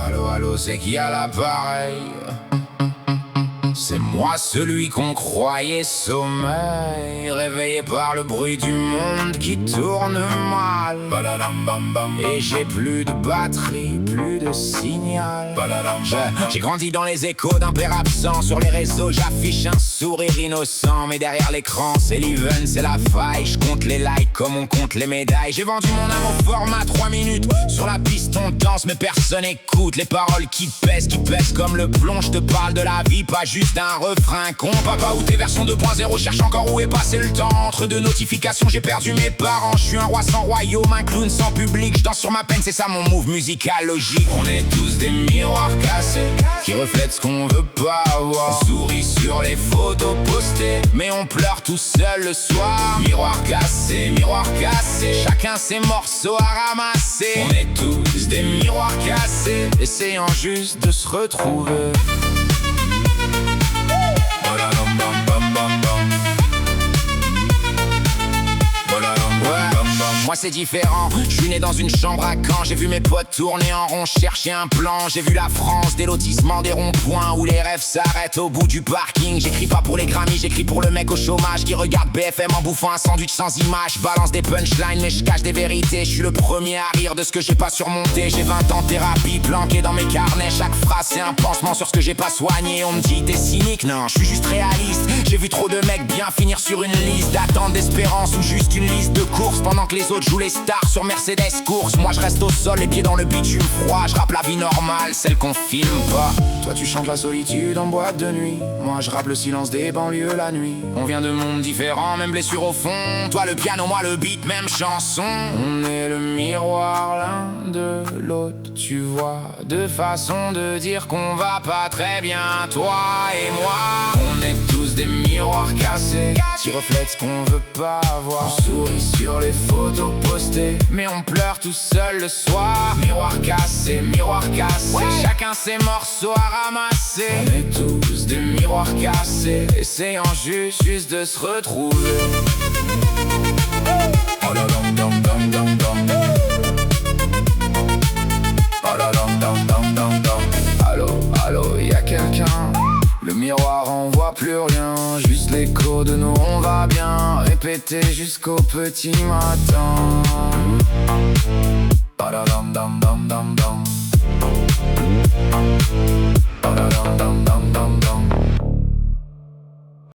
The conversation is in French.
Allô, allô, c'est qui à l'appareil? C'est moi celui qu'on croyait sommeil, réveillé par le bruit du monde qui tourne mal. Et j'ai plus de batterie, plus de signal. J'ai grandi dans les échos d'un père absent. Sur les réseaux j'affiche un sourire innocent, mais derrière l'écran c'est l'event, c'est la faille. Je compte les likes comme on compte les médailles. J'ai vendu mon âme au format 3 minutes. Sur la piste on danse mais personne écoute. Les paroles qui pèsent comme le plomb. Je te parle de la vie, pas juste d'un refrain con. Papa ou tes versions 2.0, cherche encore où est passé le temps. Entre deux notifications j'ai perdu mes parents. Je suis un roi sans royaume, un clown sans public. Je danse sur ma peine, c'est ça mon move musical logique. On est tous des miroirs cassés qui reflètent ce qu'on veut pas avoir. On sourit sur les photos postées, mais on pleure tout seul le soir. Miroir cassé, chacun ses morceaux à ramasser. On est tous des miroirs cassés, essayant juste de se retrouver. Moi c'est différent, je suis né dans une chambre à Caen. J'ai vu mes potes tourner en rond, chercher un plan. J'ai vu la France, des lotissements, des ronds-points où les rêves s'arrêtent au bout du parking. J'écris pas pour les Grammys, j'écris pour le mec au chômage qui regarde BFM en bouffant un sandwich sans image. Balance des punchlines mais je cache des vérités. Je suis le premier à rire de ce que j'ai pas surmonté. J'ai 20 ans de thérapie planqué dans mes carnets. Chaque phrase c'est un pansement sur ce que j'ai pas soigné. On me dit t'es cynique, non, je suis juste réaliste. J'ai vu trop de mecs bien finir sur une liste d'attente, d'espérance ou juste une liste de courses pendant que les autres jouent les stars sur Mercedes course. Moi je reste au sol, les pieds dans le bitume froid. Je rappe la vie normale, celle qu'on filme pas. Toi tu chantes la solitude en boîte de nuit. Moi je rappe le silence des banlieues la nuit. On vient de mondes différents, même blessures au fond. Toi le piano, moi le beat, même chanson. On est le miroir l'un de l'autre, tu vois. Deux façons de dire qu'on va pas très bien, toi et moi. On est tous des miroirs cassés qui reflètent ce qu'on veut pas avoir. On sourit sur les photos postées, mais on pleure tout seul le soir. Miroir cassé, ouais. Chacun ses morceaux à ramasser. On est tous des miroirs cassés, essayant juste de se retrouver. Oh la dong dong dong dong dong. Oh la dong dong dong dong dong. Allô, allô, y'a quelqu'un? Le miroir on voit plus rien, juste l'écho de nous on va bien répéter jusqu'au petit matin. Badadam dam dam dam dam. Badadam dam dam dam dam.